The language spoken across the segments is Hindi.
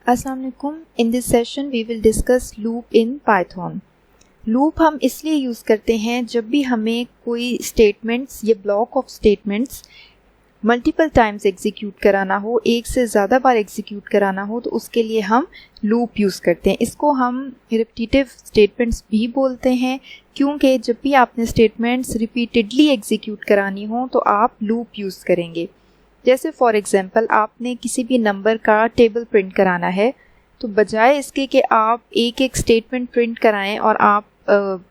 अस्सलाम वालेकुम। In this session we will discuss loop in Python. Loop हम इसलिए यूज़ करते हैं जब भी हमें कोई स्टेटमेंट्स या block of statements multiple times execute कराना हो, एक से ज़्यादा बार एग्जीक्यूट कराना हो, तो उसके लिए हम लूप यूज़ करते हैं। इसको हम रिपीटिव स्टेटमेंट्स भी बोलते हैं, क्योंकि जब भी आपने स्टेटमेंट्स रिपीटेडली एग्जीक्यूट करानी हो तो आप लूप यूज़ करेंगे। जैसे फॉर एग्जांपल आपने किसी भी नंबर का टेबल प्रिंट कराना है, तो बजाय इसके कि आप एक एक स्टेटमेंट प्रिंट कराएं और आप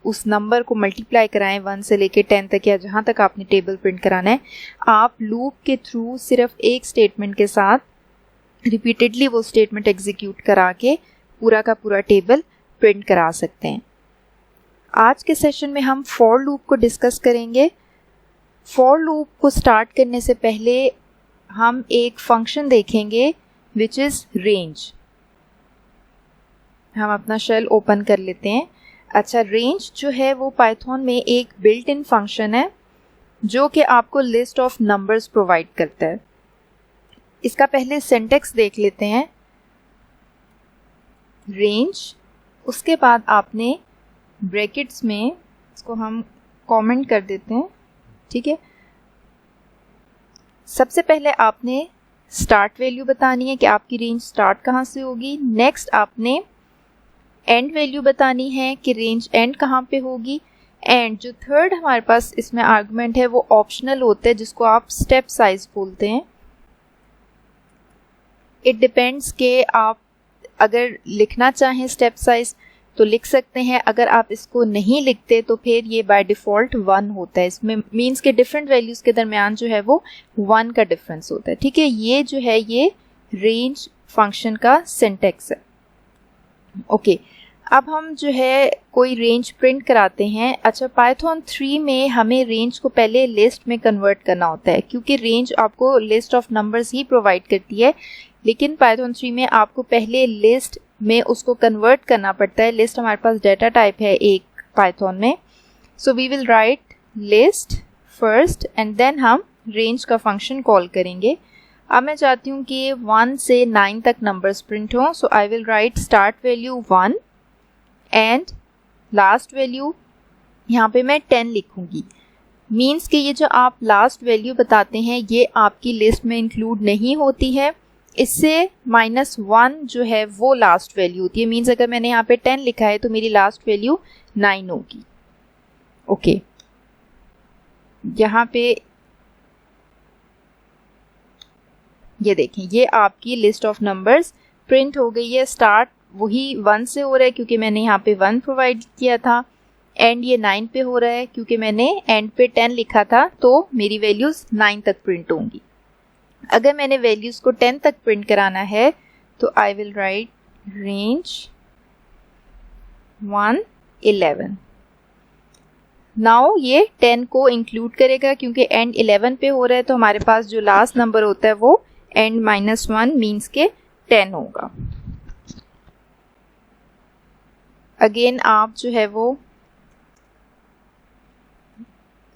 उस नंबर को मल्टीप्लाई कराएं 1 से लेके 10 तक या जहाँ तक आपने टेबल प्रिंट कराना है, आप लूप के थ्रू सिर्फ एक स्टेटमेंट के साथ रिपीटेडली वो स्टेटमेंट एग्जीक्यूट करा के पूरा का पूरा टेबल प्रिंट करा सकते हैं। आज के सेशन में हम फॉर लूप को डिस्कस करेंगे। फॉर लूप को स्टार्ट करने से पहले हम एक फंक्शन देखेंगे विच इज़ रेंज। हम अपना शेल ओपन कर लेते हैं। अच्छा, रेंज जो है वो पाइथन में एक बिल्ट इन फंक्शन है जो कि आपको लिस्ट ऑफ नंबर्स प्रोवाइड करता है। इसका पहले सिंटैक्स देख लेते हैं। रेंज, उसके बाद आपने ब्रैकेट्स में, इसको हम कमेंट कर देते हैं, ठीक है। सबसे पहले आपने स्टार्ट वैल्यू बतानी है कि आपकी रेंज स्टार्ट कहाँ से होगी। नेक्स्ट आपने एंड वैल्यू बतानी है कि रेंज एंड कहाँ पे होगी। एंड जो थर्ड हमारे पास इसमें आर्गुमेंट है वो ऑप्शनल होता है, जिसको आप स्टेप साइज बोलते हैं। इट डिपेंड्स कि आप अगर लिखना चाहें स्टेप साइज तो लिख सकते हैं, अगर आप इसको नहीं लिखते तो फिर ये बाय डिफ़ॉल्ट 1 होता है। इसमें मीन्स के डिफरेंट वैल्यूज़ के दरमियान जो है वो 1 का डिफरेंस होता है, ठीक है। ये जो है ये रेंज फंक्शन का सिंटैक्स है। ओके, अब हम जो है कोई रेंज प्रिंट कराते हैं। अच्छा, पाइथन 3 में हमें रेंज को पहले लिस्ट में कन्वर्ट करना होता है, क्योंकि रेंज आपको list of numbers he provide करती है, लेकिन पाइथन 3 में आपको पहले लिस्ट में उसको कन्वर्ट करना पड़ता है। लिस्ट हमारे पास डाटा टाइप है एक पाइथन में, so we will write list first and then हम रेंज का फंक्शन कॉल करेंगे। अब मैं चाहती हूँ कि 1 से 9 तक नंबर्स प्रिंट हों, so I will write start value 1 and last value यहाँ पे मैं 10 लिखूँगी। मीन्स कि ये जो आप लास्ट वैल्यू बताते हैं ये आपकी लिस्ट में इंक्लूड नहीं होती है। इससे -1 जो है वो लास्ट वैल्यू होती है। मीन्स अगर मैंने यहाँ पे 10 लिखा है तो मेरी लास्ट वैल्यू 9 होगी। ओके, यहाँ पे ये देखें, ये आपकी लिस्ट ऑफ नंबर्स प्रिंट हो गई है। स्टार्ट वही 1 से हो रहा है क्योंकि मैंने यहाँ पे 1 प्रोवाइड किया था। एंड ये 9 पे हो रहा है क्योंकि मैंने एंड पे 10 लिखा था, तो मेरी वैल्यूज़ 9 तक प्रिंट होंगी। अगर मैंने वैल्यूज़ को 10 तक प्रिंट कराना है तो आई विल राइट रेंज 1 11। नाउ ये 10 को इंक्लूड करेगा क्योंकि एंड 11 पे हो रहा है, तो हमारे पास जो लास्ट नंबर होता है वो एंड -1 मीन्स के 10 होगा। अगेन आप जो है वो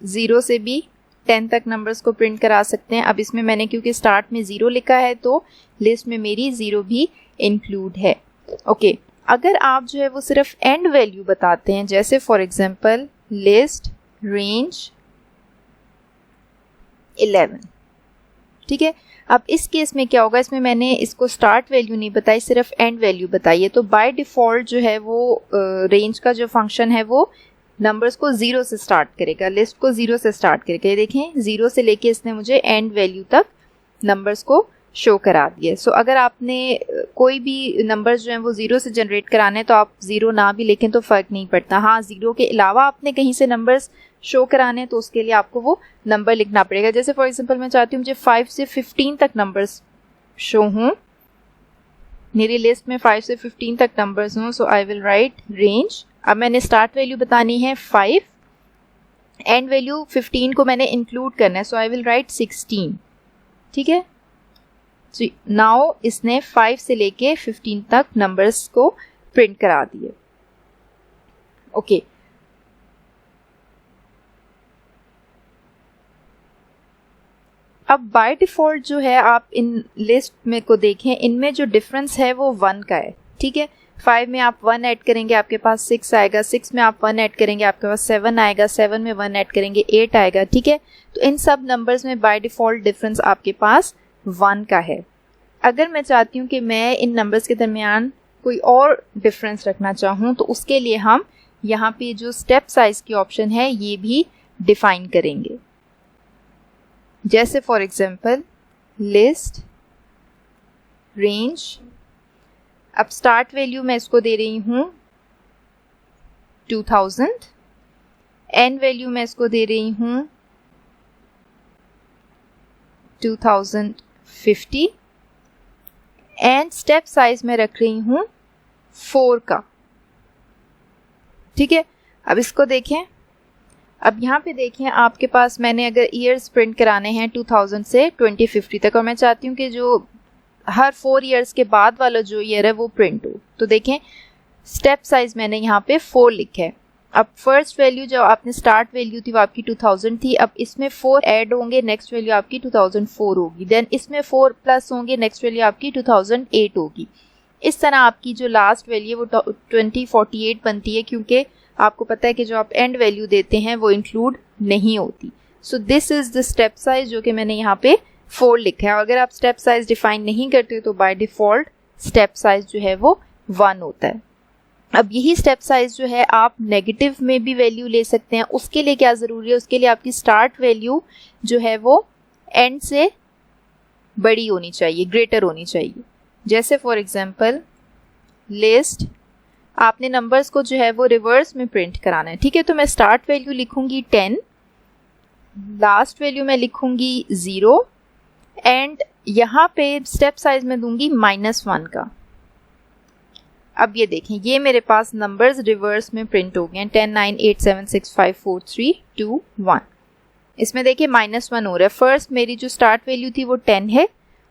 0 से भी 10 तक नंबर्स को प्रिंट करा सकते हैं। अब इसमें मैंने क्योंकि स्टार्ट में 0 लिखा है तो लिस्ट में मेरी 0 भी इंक्लूड है। ओके, अगर आप जो है वो सिर्फ एंड वैल्यू बताते हैं, जैसे फॉर एग्जांपल लिस्ट रेंज 11, ठीक है। अब इस केस में क्या होगा, इसमें मैंने इसको स्टार्ट वैल्यू नहीं बताई, सिर्फ एंड वैल्यू बताई है, तो बाय डिफ़ॉल्ट जो है वो रेंज का जो फंक्शन है वो नंबर्स को 0 से स्टार्ट करेगा, लिस्ट को 0 से स्टार्ट करेगा। ये देखें, 0 से लेके इसने मुझे एंड वैल्यू तक नंबर्स को शो करा दिए। सो अगर आपने कोई भी नंबर्स जो हैं वो 0 से जनरेट कराने तो आप 0 ना भी लिखें तो फ़र्क नहीं पड़ता। हाँ, 0 के अलावा आपने कहीं से नंबर्स शो कराने तो उसके लिए आपको वो नंबर लिखना पड़ेगा। जैसे फॉर एग्जांपल मैं चाहती हूँ मुझे 5 से 15 तक नंबर्स शो हों, मेरी लिस्ट में 5 से 15 तक नंबर्स हों, so I will right range. अब मैंने स्टार्ट वैल्यू बतानी है 5, एंड वैल्यू 15 को मैंने इंक्लूड करना है, सो आई विल राइट 16, ठीक है। नाउ इसने 5 से लेके 15 तक नंबर्स को प्रिंट करा दिए। ओके, अब बाय डिफ़ॉल्ट जो है आप इन लिस्ट में को देखें, इनमें जो डिफरेंस है वो 1 का है, ठीक है। 5 में आप 1 ऐड करेंगे आपके पास 6 आएगा, 6 में आप 1 ऐड करेंगे आपके पास 7 आएगा, 7 में 1 ऐड करेंगे 8 आएगा, ठीक है। तो इन सब नंबर्स में बाय डिफ़ॉल्ट डिफरेंस आपके पास 1 का है। अगर मैं चाहती हूँ कि मैं इन नंबर्स के दरमियान कोई और डिफरेंस रखना चाहूँ तो उसके लिए हम यहाँ पे जो स्टेप साइज की ऑप्शन है ये भी डिफाइन करेंगे। जैसे फॉर एग्जांपल लिस्ट रेंज, अब स्टार्ट वैल्यू मैं इसको दे रही हूँ 2000, एंड वैल्यू मैं इसको दे रही हूँ 2050 एंड स्टेप साइज में रख रही हूँ 4 का, ठीक है। अब इसको देखें, अब यहाँ पे देखें आपके पास मैंने अगर ईयर्स प्रिंट कराने हैं 2000 से 2050 तक और मैं चाहती हूँ कि जो हर 4 ईयर्स के बाद वाला जो ईयर है वो प्रिंट हो, तो देखें स्टेप साइज मैंने यहाँ पे 4 लिखा है। अब फर्स्ट वैल्यू जो आपने स्टार्ट वैल्यू थी वो आपकी 2000 थी, अब इसमें 4 ऐड होंगे, नेक्स्ट वैल्यू आपकी 2004 होगी, देन इसमें 4 प्लस होंगे, नेक्स्ट वैल्यू आपकी 2008 होगी। इस तरह आपकी जो लास्ट वैल्यू है वो 2048 बनती है, क्योंकि आपको पता है कि जो आप एंड वैल्यू देते हैं वो इंक्लूड नहीं होती। So this is the step size जो कि मैंने यहाँ पे 4 लिखा है। और अगर आप स्टेप साइज डिफाइन नहीं करते तो बाय डिफ़ॉल्ट स्टेप साइज जो है वो 1 होता है। अब यही स्टेप साइज जो है आप नेगेटिव में भी वैल्यू ले सकते हैं। उसके लिए क्या ज़रूरी है, उसके लिए आपकी स्टार्ट वैल्यू जो है वो एंड से बड़ी होनी चाहिए, ग्रेटर होनी चाहिए। जैसे फॉर एग्जांपल लिस्ट, आपने नंबर्स को जो है वो रिवर्स में प्रिंट कराना है, ठीक है। तो मैं स्टार्ट वैल्यू लिखूंगी 10, लास्ट वैल्यू मैं लिखूंगी 0 एंड यहाँ पे स्टेप साइज में दूंगी -1 का। अब ये देखें, ये मेरे पास नंबर्स रिवर्स में प्रिंट हो गए हैं, 10 9 8 7 6 5 4 3 2 1। इसमें देखिए -1 हो रहा है। फर्स्ट मेरी जो स्टार्ट वैल्यू थी वो 10 है,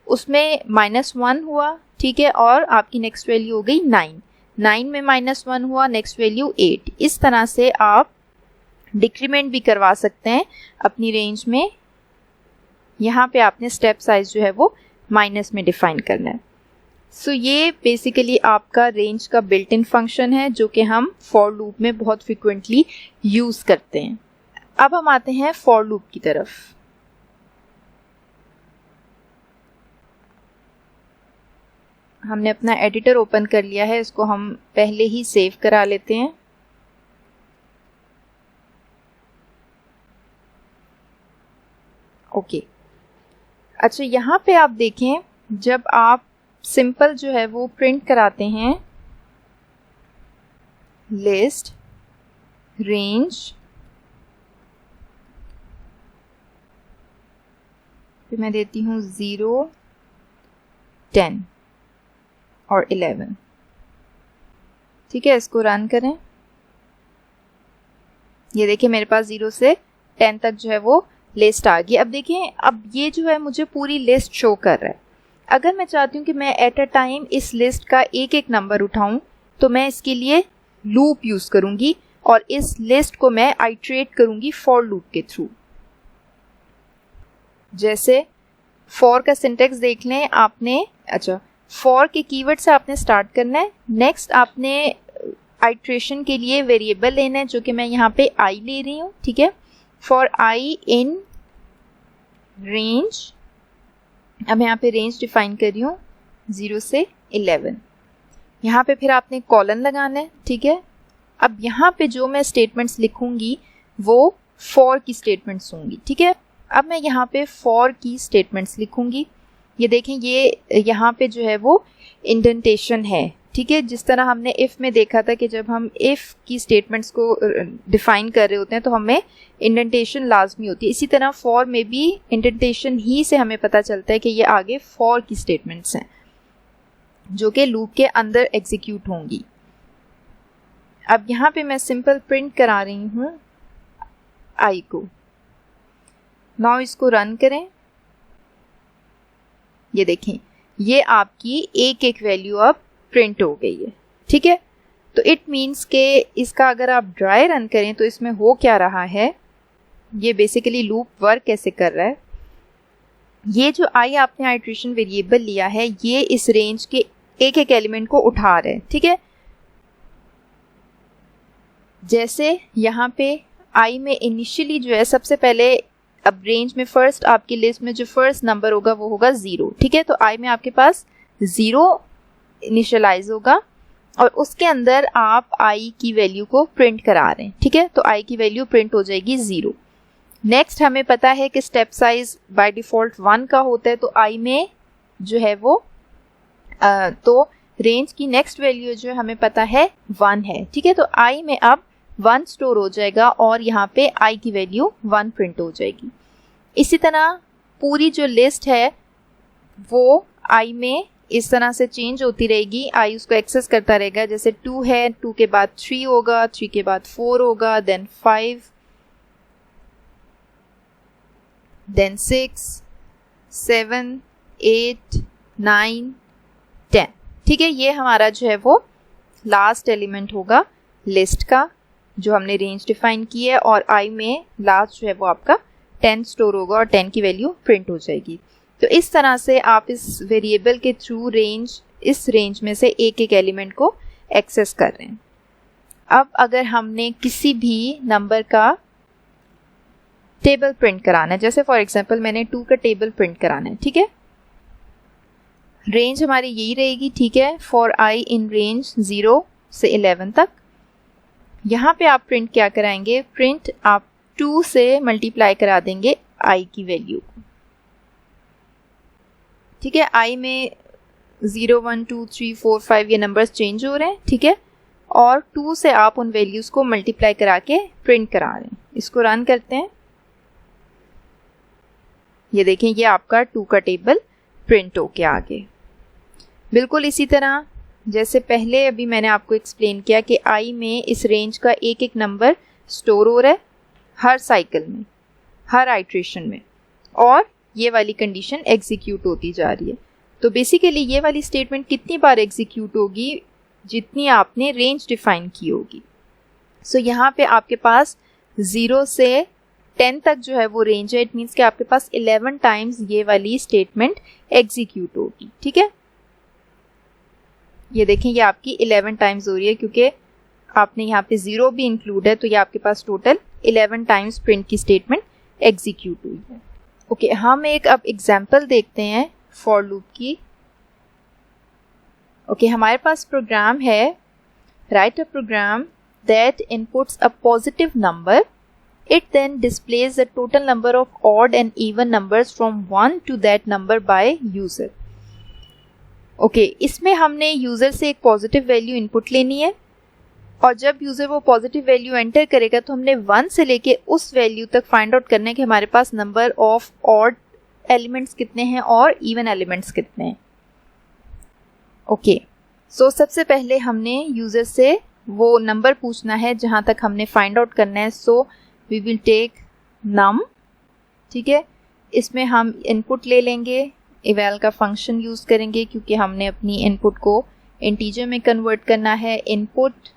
उसमें -1 हुआ, ठीक है, और आपकी नेक्स्ट वैल्यू हो गई 9, 9 में -1 हुआ, नेक्स्ट वैल्यू 8। इस तरह से आप डिक्रीमेंट भी करवा सकते हैं अपनी रेंज में। यहाँ पे आपने स्टेप साइज जो है वो माइनस में डिफाइन करना है। सो ये बेसिकली आपका रेंज का बिल्ट इन फंक्शन है जो कि हम फॉर लूप में बहुत फ्रिक्वेंटली यूज़ करते हैं। अब हम आते हैं फॉर लूप की तरफ। हमने अपना एडिटर ओपन कर लिया है, इसको हम पहले ही सेव करा लेते हैं। ओके, अच्छा यहाँ पे आप देखें, जब आप सिंपल जो है वो प्रिंट कराते हैं लिस्ट रेंज, फिर मैं देती हूँ 0 10 और 11, ठीक है। इसको रन करें, ये देखिए मेरे पास 0 से 10 तक जो है वो लिस्ट आ गई। अब देखिए, अब ये जो है मुझे पूरी लिस्ट शो कर रहा है। अगर मैं चाहती हूँ कि मैं एट अ टाइम इस लिस्ट का एक एक नंबर उठाऊं तो मैं इसके लिए लूप यूज़ करूँगी और इस लिस्ट को मैं आइट्रेट करूँगी फॉर लूप के थ्रू। जैसे फॉर का सिंटेक्स देख लें आपने, अच्छा फॉर के कीवर्ड से आपने स्टार्ट करना है। नेक्स्ट आपने आइट्रेशन के लिए वेरिएबल लेना है जो कि मैं यहाँ पे आई ले रही हूँ, ठीक है। फॉर आई इन रेंज, अब यहाँ पे रेंज डिफाइन कर रही हूँ 0 से 11। यहाँ पे फिर आपने कॉलन लगाना है, ठीक है। अब यहाँ पे जो मैं स्टेटमेंट्स लिखूंगी वो फॉर की स्टेटमेंट्स होंगी, ठीक है। अब मैं यहाँ पे फॉर की स्टेटमेंट्स लिखूंगी। ये देखें, ये यहाँ पे जो है वो इंडेंटेशन है, ठीक है। जिस तरह हमने इफ़ में देखा था कि जब हम इफ़ की स्टेटमेंट्स को डिफाइन कर रहे होते हैं तो हमें इंडेंटेशन लाजमी होती है, इसी तरह फॉर में भी इंडेंटेशन ही से हमें पता चलता है कि ये आगे फॉर की स्टेटमेंट्स हैं जो कि लूप के अंदर एग्जीक्यूट होंगी। अब यहाँ पे मैं सिंपल प्रिंट करा रही हूँ आई को। नाउ इसको रन करें, ये देखें ये आपकी एक एक वैल्यू अब प्रिंट हो गई है, ठीक है। तो इट मीन्स के इसका अगर आप ड्राई रन करें तो इसमें हो क्या रहा है, ये बेसिकली लूप वर्क कैसे कर रहा है। ये जो आई आपने आइट्रेशन वेरिएबल लिया है ये इस रेंज के एक एक एलिमेंट को उठा रहे हैं, ठीक है। जैसे यहाँ पे आई में इनिशियली जो है सबसे पहले अब रेंज में फर्स्ट आपकी लिस्ट में जो फर्स्ट नंबर होगा वो होगा 0, ठीक है। तो आई में आपके पास 0 इनिशियलाइज होगा और उसके अंदर आप आई की वैल्यू को प्रिंट करा रहे हैं, ठीक है। तो आई की वैल्यू प्रिंट हो जाएगी 0। नेक्स्ट हमें पता है कि स्टेप साइज बाय डिफॉल्ट 1 का होता है, तो आई में जो है वो तो रेंज की नेक्स्ट वैल्यू जो हमें पता है 1 है, ठीक है। तो आई में अब 1 स्टोर हो जाएगा और यहाँ पे आई की वैल्यू 1 प्रिंट हो जाएगी। इसी तरह पूरी जो लिस्ट है वो आई में इस तरह से चेंज होती रहेगी, आई उसको एक्सेस करता रहेगा। जैसे 2 है, 2 के बाद 3 होगा, 3 के बाद 4 होगा, देन 5, देन 6, 7, 8, 9, 10, ठीक है। ये हमारा जो है वो लास्ट एलिमेंट होगा लिस्ट का जो हमने रेंज डिफाइन की है और आई में लास्ट जो है वो आपका 10 स्टोर होगा और 10 की वैल्यू प्रिंट हो जाएगी। तो इस तरह से आप इस वेरिएबल के थ्रू इस रेंज में से एक एक एलिमेंट को एक्सेस कर रहे हैं। अब अगर हमने किसी भी नंबर का टेबल प्रिंट कराना है, जैसे फॉर एग्जांपल मैंने 2 का टेबल प्रिंट कराना है, ठीक है। रेंज हमारी यही रहेगी, ठीक है, फॉर आई इन रेंज 0 से 11 तक। यहाँ पे आप प्रिंट क्या कराएंगे, प्रिंट आप 2 से मल्टीप्लाई करा देंगे आई की वैल्यू को, ठीक है। आई में 0, 1, 2, 3, 4, 5 ये नंबर्स चेंज हो रहे हैं, ठीक है, और 2 से आप उन वैल्यूज को मल्टीप्लाई करा के प्रिंट करा रहे हैं। इसको रन करते हैं, ये देखें ये आपका 2 का टेबल प्रिंट होके आ गए। बिल्कुल इसी तरह जैसे पहले अभी मैंने आपको एक्सप्लेन किया कि आई में इस रेंज का एक एक नंबर स्टोर हो रहा है हर साइकिल में, हर आइट्रेशन में, और ये वाली कंडीशन एग्जीक्यूट होती जा रही है। तो बेसिकली ये वाली स्टेटमेंट कितनी बार एग्जीक्यूट होगी, जितनी आपने रेंज डिफाइन की होगी। सो यहाँ पे आपके पास 0 से 10 तक जो है वो रेंज है, इट मीन्स कि आपके पास 11 टाइम्स ये वाली स्टेटमेंट एग्जीक्यूट होगी, ठीक है। ये देखें ये आपकी 11 टाइम्स हो रही है क्योंकि आपने यहाँ पे 0 भी इंक्लूड है, तो ये आपके पास टोटल 11 टाइम्स प्रिंट की स्टेटमेंट एग्जीक्यूट हुई है। ओके, हम एक अब एग्जांपल देखते हैं फॉर लूप की। ओके, हमारे पास प्रोग्राम है, write a program that inputs a positive number, it then displays the total number of odd and even numbers from 1 to that number by user. Okay, इसमें हमने यूज़र से एक पॉजिटिव वैल्यू इनपुट लेनी है और जब यूज़र वो पॉजिटिव वैल्यू एंटर करेगा तो हमने 1 से लेके उस वैल्यू तक फाइंड आउट करना है कि हमारे पास नंबर ऑफ ऑड एलिमेंट्स कितने हैं और इवन एलिमेंट्स कितने हैं। ओके, सो सबसे पहले हमने यूज़र से वो नंबर पूछना है जहाँ तक हमने फाइंड आउट करना है। So we will take num, ठीक है। इसमें हम इनपुट ले लेंगे, eval का फंक्शन यूज़ करेंगे क्योंकि हमने अपनी इनपुट को इंटीजर में कन्वर्ट करना है। इनपुट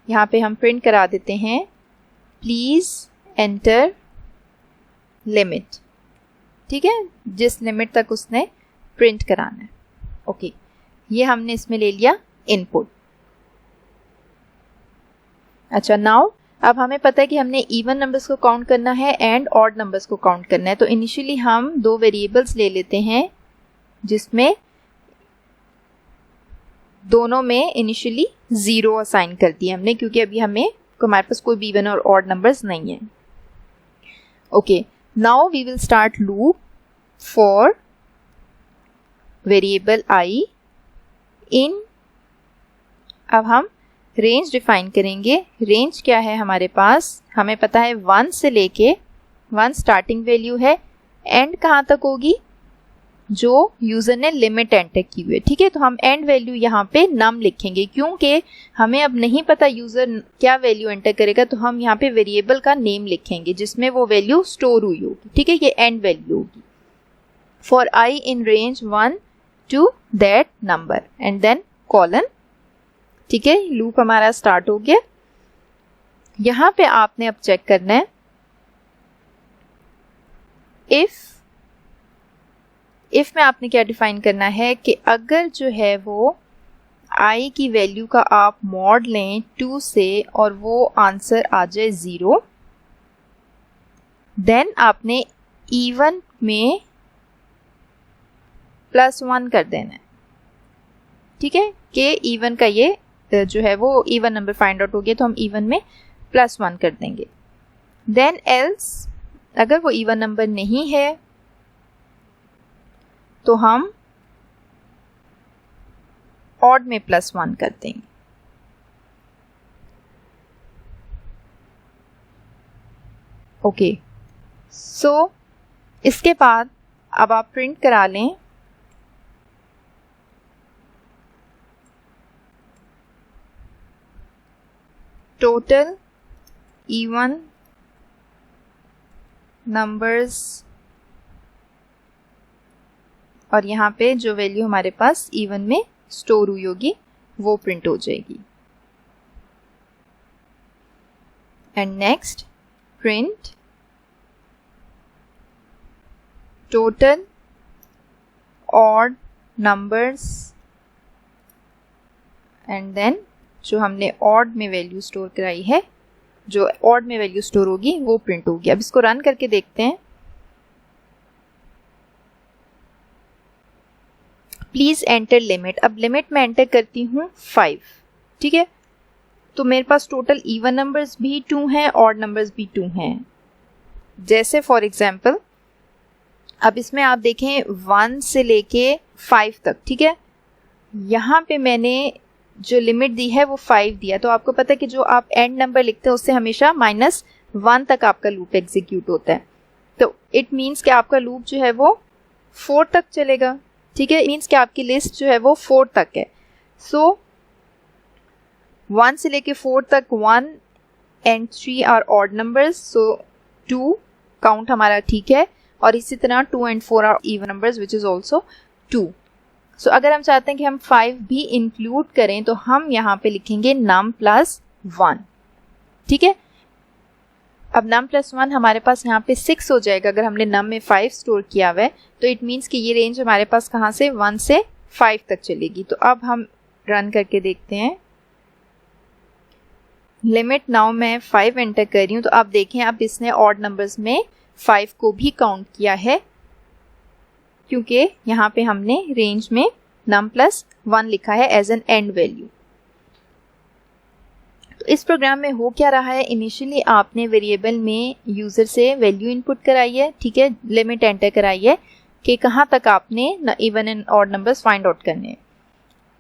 यहाँ पे हम प्रिंट करा देते हैं प्लीज़ एंटर लिमिट, ठीक है, जिस लिमिट तक उसने प्रिंट कराना है। ओके, ये हमने इसमें ले लिया इनपुट। अच्छा, नाउ अब हमें पता है कि हमने इवन नंबर्स को काउंट करना है एंड ऑड नंबर्स को काउंट करना है। तो इनिशियली हम 2 वेरिएबल्स ले लेते हैं जिसमें दोनों में इनिशियली 0 असाइन कर दिया हमने क्योंकि अभी हमारे पास कोई भी इवन और ऑड नंबर्स नहीं है। Okay, now we will start loop for variable I in, अब हम रेंज डिफाइन करेंगे। रेंज क्या है हमारे पास, हमें पता है 1 से लेके 1 स्टार्टिंग वैल्यू है, एंड कहाँ तक होगी जो यूज़र ने लिमिट एंटर की हुई है, ठीक है। तो हम एंड वैल्यू यहाँ पे नम लिखेंगे क्योंकि हमें अब नहीं पता यूज़र क्या वैल्यू एंटर करेगा, तो हम यहाँ पे वेरिएबल का नेम लिखेंगे जिसमें वो वैल्यू स्टोर हुई होगी, ठीक है। ये एंड वैल्यू होगी for i in range 1 to that number and then colon, ठीक है। लूप हमारा स्टार्ट हो गया। यहाँ पे आपने अब चेक करना है इफ इफ में आपने क्या डिफाइन करना है कि अगर जो है वो i की वैल्यू का आप मॉड लें 2 से और वो आंसर आ जाए 0, देन आपने इवन में +1 कर देना है, ठीक है, कि इवन का ये जो है वो इवन नंबर फाइंड आउट हो गया तो हम इवन में +1 कर देंगे। देन एल्स अगर वो इवन नंबर नहीं है तो हम ऑड में +1 कर देंगे। ओके, सो इसके बाद अब आप प्रिंट करा लें टोटल इवन नंबर्स, और यहाँ पे जो वैल्यू हमारे पास इवन में स्टोर हुई होगी वो प्रिंट हो जाएगी। And next print total odd numbers, and then जो हमने ऑड में वैल्यू स्टोर कराई है, जो ऑड में वैल्यू स्टोर होगी वो प्रिंट होगी। अब इसको रन करके देखते हैं। Please enter limit. अब लिमिट में एंटर करती हूँ 5, ठीक है, तो मेरे पास टोटल इवन नंबर्स भी 2 हैं, ऑड नंबर्स भी 2 हैं। जैसे फॉर एग्जाम्पल अब इसमें आप देखें 1 से लेके 5 तक, ठीक है, यहाँ पे मैंने जो लिमिट दी है वो 5 दिया, तो आपको पता है कि जो आप एंड नंबर लिखते हैं उससे हमेशा -1 तक आपका लूप एग्जीक्यूट होता है। तो इट मीन्स कि आपका लूप जो है वो 4 तक चलेगा, ठीक है, मीन्स कि आपकी लिस्ट जो है वो 4 तक है। सो 1 से लेके 4 तक 1 and 3 are odd numbers, so 2 count हमारा ठीक है, और इसी तरह 2 and 4 are even numbers which is also 2। So अगर हम चाहते हैं कि हम 5 भी इंक्लूड करें तो हम यहाँ पे लिखेंगे num +1, ठीक है। अब num +1 हमारे पास यहाँ पे 6 हो जाएगा। अगर हमने num में 5 स्टोर किया हुआ है तो इट मीन्स कि ये रेंज हमारे पास कहाँ से 1 से 5 तक चलेगी। तो अब हम रन करके देखते हैं। लिमिट नाउ मैं 5 एंटर कर रही हूँ, तो आप देखें अब इसने ऑड नंबर्स में 5 को भी काउंट किया है, क्योंकि यहाँ पे हमने रेंज में num +1 लिखा है एज एन एंड वैल्यू। तो इस प्रोग्राम में हो क्या रहा है, इनिशियली आपने वेरिएबल में यूजर से वैल्यू इनपुट कराई है, ठीक है, लिमिट एंटर कराई है कि कहाँ तक आपने even and odd numbers find out करने हैं।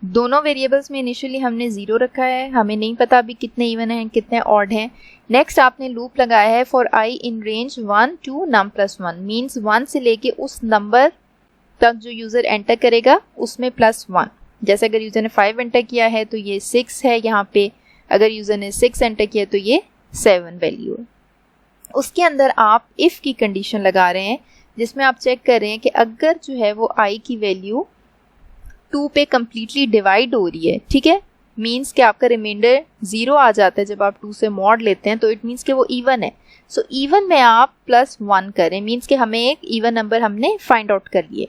दोनों वेरिएबल्स में इनिशियली हमने 0 रखा है, हमें नहीं पता अभी कितने इवन हैं कितने ऑड हैं। नेक्स्ट आपने लूप लगाया है for i in range 1 to num +1, means 1 से लेके उस नंबर तक जो यूजर एंटर करेगा उसमें +1। जैसे अगर यूजर ने 5 एंटर किया है तो ये 6 है यहाँ पे, अगर यूजर ने 6 एंटर किया तो ये 7 वैल्यू है। उसके अंदर आप इफ की कंडीशन लगा रहे हैं जिसमें आप चेक कर रहे हैं कि अगर जो है वो i की वैल्यू 2 पे कम्प्लीटली डिवाइड हो रही है, ठीक है, मीन्स कि आपका रिमाइंडर 0 आ जाता है जब आप 2 से मॉड लेते हैं, तो इट मीन्स कि वो इवन है। सो इवन में आप +1 करें, मीन्स कि हमें एक इवन नंबर हमने फाइंड आउट कर लिए।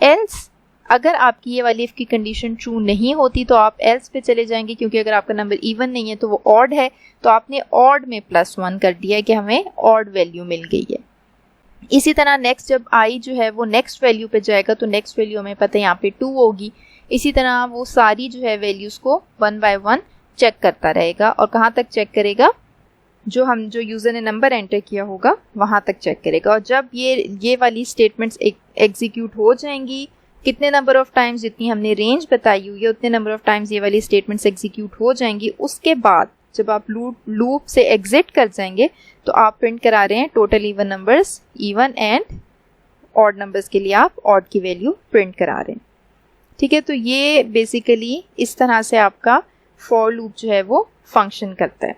एल्स अगर आपकी ये वाली इफ की कंडीशन ट्रू नहीं होती तो आप एल्स पे चले जाएंगे, क्योंकि अगर आपका नंबर इवन नहीं है तो वो ऑड है, तो आपने ऑड में +1 कर दिया है कि हमें ऑड वैल्यू मिल गई है। इसी तरह नेक्स्ट जब i जो है वो नेक्स्ट वैल्यू पे जाएगा तो नेक्स्ट वैल्यू हमें पता है यहाँ पे 2 होगी। इसी तरह वो सारी जो है वैल्यूज को 1 by 1 चेक करता रहेगा, और कहाँ तक चेक करेगा, जो यूजर ने नंबर एंटर किया होगा वहां तक चेक करेगा। और जब ये वाली स्टेटमेंट्स एग्जीक्यूट हो जाएंगी, कितने नंबर ऑफ टाइम्स, जितनी हमने रेंज बताई हुई है उतने नंबर ऑफ टाइम्स ये वाली स्टेटमेंट्स एग्जीक्यूट हो जाएंगी, उसके बाद जब आप लूप से एग्जिट कर जाएंगे तो आप प्रिंट करा रहे हैं total even numbers, even and odd numbers के लिए आप ऑड की वैल्यू प्रिंट करा रहे हैं, ठीक है। तो ये बेसिकली इस तरह से आपका फॉर लूप जो है वो फंक्शन करता है।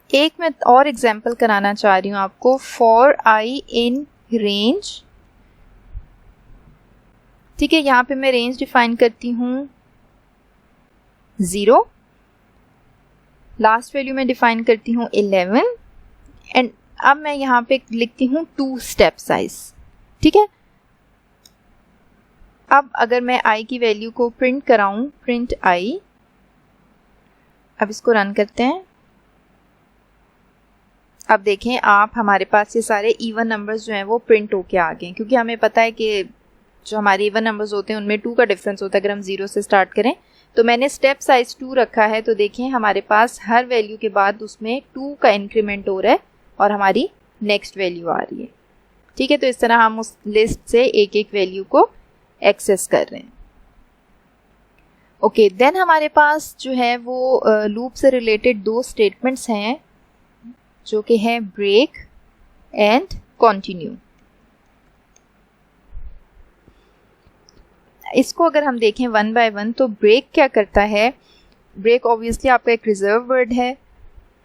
एक मैं और एग्जांपल कराना चाह रही हूँ आपको, फॉर i इन रेंज, ठीक है, यहाँ पे मैं रेंज डिफाइन करती हूँ 0, लास्ट वैल्यू में डिफाइन करती हूँ 11, एंड अब मैं यहाँ पे लिखती हूँ 2 स्टेप साइज, ठीक है। अब अगर मैं i की वैल्यू को प्रिंट कराऊं, प्रिंट i, अब इसको रन करते हैं। अब देखें आप, हमारे पास ये सारे इवन नंबर्स जो हैं वो प्रिंट होके आ गए, क्योंकि हमें पता है कि जो हमारे इवन नंबर्स होते हैं उनमें 2 का डिफरेंस होता है अगर हम 0 से स्टार्ट करें। तो मैंने स्टेप साइज 2 रखा है, तो देखें हमारे पास हर वैल्यू के बाद उसमें 2 का इंक्रीमेंट हो रहा है और हमारी नेक्स्ट वैल्यू आ रही है। ठीक है, तो इस तरह हम उस लिस्ट से एक एक वैल्यू को एक्सेस कर रहे हैं। ओके, देन हमारे पास जो है वो लूप से रिलेटेड 2 स्टेटमेंट्स हैं जो कि है ब्रेक एंड कंटिन्यू। इसको अगर हम देखें वन बाय वन, तो ब्रेक क्या करता है? ब्रेक ऑब्वियसली आपका एक रिजर्व वर्ड है।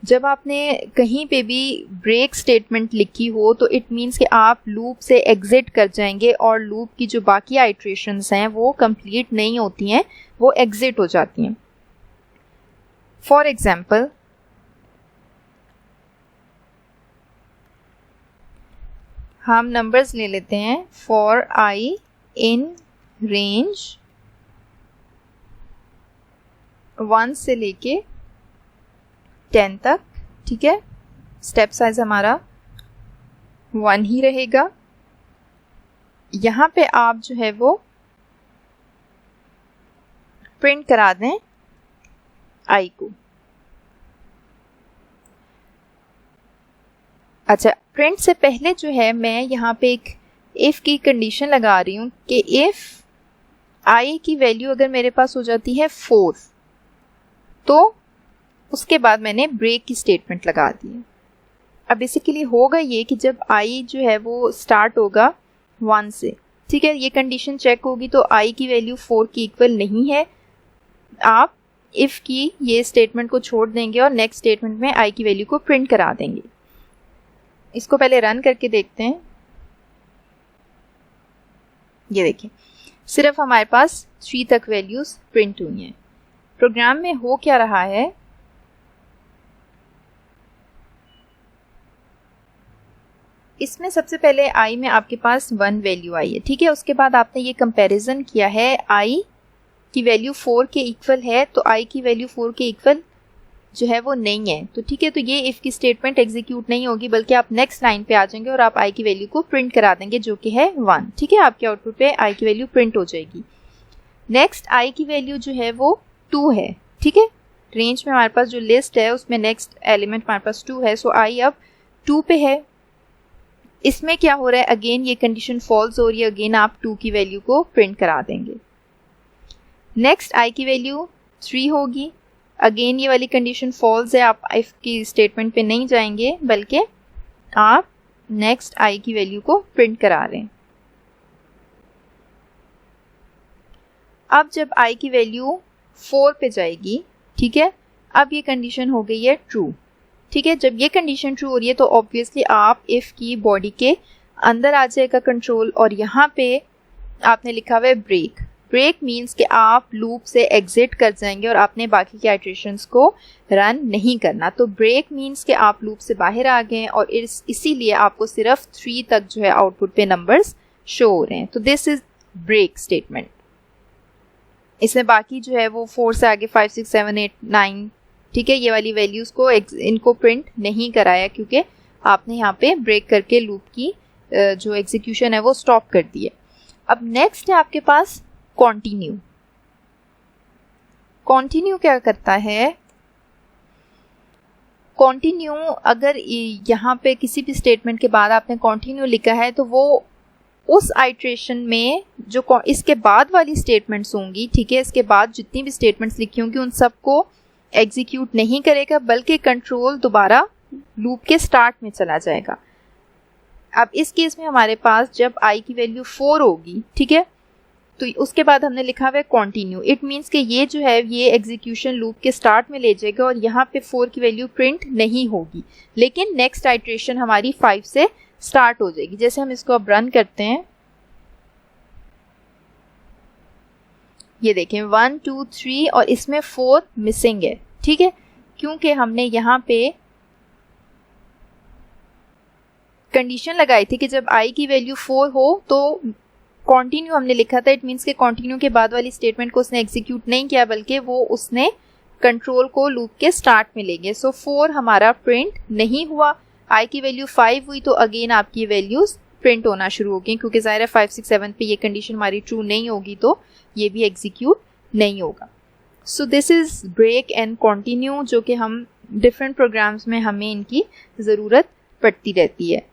जब आपने कहीं पे भी ब्रेक स्टेटमेंट लिखी हो तो इट मीन्स कि आप लूप से एग्जिट कर जाएंगे और लूप की जो बाकी आइट्रेशंस हैं वो कंप्लीट नहीं होती हैं, वो एग्जिट हो जाती हैं। फॉर एग्जाम्पल, हम नंबर्स ले लेते हैं। फॉर आई इन रेंज 1 से लेके 10 तक, ठीक है, स्टेप साइज हमारा 1 ही रहेगा। यहाँ पे आप जो है वो प्रिंट करा दें आई को। अच्छा, प्रिंट से पहले जो है मैं यहाँ पे एक इफ की कंडीशन लगा रही हूँ कि इफ आई की वैल्यू अगर मेरे पास हो जाती है 4, तो उसके बाद मैंने ब्रेक की स्टेटमेंट लगा दी है। अब बेसिकली होगा ये कि जब आई जो है वो स्टार्ट होगा 1 से, ठीक है, ये कंडीशन चेक होगी तो आई की वैल्यू 4 की इक्वल नहीं है, आप इफ की ये स्टेटमेंट को छोड़ देंगे और नेक्स्ट स्टेटमेंट में आई की वैल्यू को प्रिंट करा देंगे। इसको पहले रन करके देखते हैं। ये देखिए, सिर्फ हमारे पास 3 तक वैल्यूज प्रिंट हुई हैं। प्रोग्राम में हो क्या रहा है, इसमें सबसे पहले आई में आपके पास 1 वैल्यू आई है, ठीक है। उसके बाद आपने ये कंपैरिजन किया है, आई की वैल्यू 4 के इक्वल है तो आई की वैल्यू 4 के इक्वल जो है वो नहीं है, तो ठीक है, तो ये इफ की स्टेटमेंट एग्जीक्यूट नहीं होगी, बल्कि आप नेक्स्ट लाइन पे आ जाएंगे और आप आई की वैल्यू को प्रिंट करा देंगे जो कि है 1, ठीक है। आपके आउटपुट पे आई की वैल्यू प्रिंट हो जाएगी। नेक्स्ट आई की वैल्यू जो है वो 2 है, ठीक है, रेंज में हमारे पास जो लिस्ट है उसमें नेक्स्ट एलिमेंट हमारे पास 2 है, सो आई अब 2 पे है। इसमें क्या हो रहा है, अगेन ये कंडीशन फॉल्स हो रही है, अगेन आप 2 की वैल्यू को प्रिंट करा देंगे। नेक्स्ट आई की वैल्यू 3 होगी, अगेन ये वाली कंडीशन फॉल्स है, आप इफ की स्टेटमेंट पे नहीं जाएंगे बल्कि आप नेक्स्ट आई की वैल्यू को प्रिंट करा रहे हैं। अब जब आई की वैल्यू 4 पे जाएगी, ठीक है, अब ये कंडीशन हो गई है ट्रू, ठीक है। जब ये कंडीशन ट्रू हो रही है तो ऑब्वियसली आप इफ की बॉडी के अंदर आ जाएगा कंट्रोल, और यहाँ पे आपने लिखा हुआ है ब्रेक। ब्रेक मीन्स कि आप लूप से एग्जिट कर जाएंगे और आपने बाकी के आइट्रेशंस को रन नहीं करना। तो ब्रेक मीन्स कि आप लूप से बाहर आ गए और इसीलिए आपको सिर्फ 3 तक जो है आउटपुट पे नंबर्स शो हो रहे हैं। तो दिस इज ब्रेक स्टेटमेंट। इसमें बाकी जो है वो 4 से आगे 5, 6, 7, 8, 9, ठीक है, ये वाली वैल्यूज को इनको प्रिंट नहीं कराया क्योंकि आपने यहाँ पे ब्रेक करके लूप की जो एग्जीक्यूशन है वो स्टॉप कर दी है। अब नेक्स्ट है आपके पास कंटिन्यू। कंटिन्यू क्या करता है, कंटिन्यू अगर यहाँ पे किसी भी स्टेटमेंट के बाद आपने कंटिन्यू लिखा है तो वो उस आइट्रेशन में जो इसके बाद वाली स्टेटमेंट्स होंगी, ठीक है, इसके बाद जितनी भी स्टेटमेंट्स लिखी होंगी उन सबको एग्जीक्यूट नहीं करेगा, बल्कि कंट्रोल दोबारा लूप के स्टार्ट में चला जाएगा। अब इस केस में हमारे पास जब आई की वैल्यू 4 होगी, ठीक है, तो उसके बाद हमने लिखा हुआ है कंटिन्यू। इट मीन्स कि ये जो है ये एग्जीक्यूशन लूप के स्टार्ट में ले जाएगा और यहाँ पे 4 की वैल्यू प्रिंट नहीं होगी, लेकिन नेक्स्ट आइट्रेशन हमारी 5 से स्टार्ट हो जाएगी। जैसे हम इसको अब रन करते हैं, ये देखें 1, 2, 3 और इसमें 4 मिसिंग है, ठीक है, क्योंकि हमने यहाँ पे कंडीशन लगाई थी कि जब आई की वैल्यू 4 हो तो कंटिन्यू हमने लिखा था, इट मीन्स के कंटिन्यू के बाद वाली स्टेटमेंट को उसने एग्जीक्यूट नहीं किया, बल्कि वो उसने कंट्रोल को लूप के स्टार्ट में ले गए। सो 4 हमारा प्रिंट नहीं हुआ, आई की वैल्यू 5 हुई, तो अगेन आपकी वैल्यूज प्रिंट होना शुरू हो गई, क्योंकि ज़ाहिर है 5, 6, 7 पे ये कंडीशन हमारी ट्रू नहीं होगी तो ये भी एग्जीक्यूट नहीं होगा। So this is break and continue, जो कि हम डिफरेंट प्रोग्राम्स में हमें इनकी ज़रूरत पड़ती रहती है।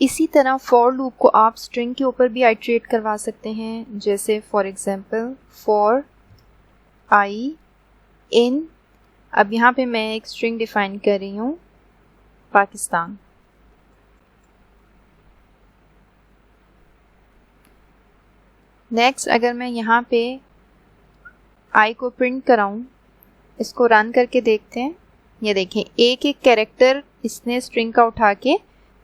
इसी तरह फॉर लूप को आप स्ट्रिंग के ऊपर भी आइट्रेट करवा सकते हैं, जैसे for example for i in, अब यहाँ पे मैं एक स्ट्रिंग डिफाइन कर रही हूँ पाकिस्तान। नेक्स्ट अगर मैं यहाँ पे आई को प्रिंट कराऊँ, इसको रन करके देखते हैं, ये देखें एक एक कैरेक्टर इसने स्ट्रिंग का उठा के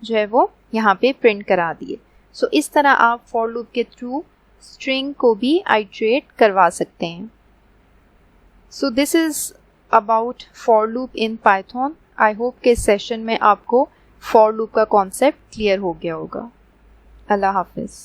जो है वो यहाँ पे प्रिंट करा दिए। सो इस तरह आप फॉर लूप के थ्रू स्ट्रिंग को भी आइट्रेट करवा सकते हैं। सो this is about for loop in Python. I hope कि इस सेशन में आपको फॉर लूप का कॉन्सेप्ट क्लियर हो गया होगा। अल्लाह हाफिज़।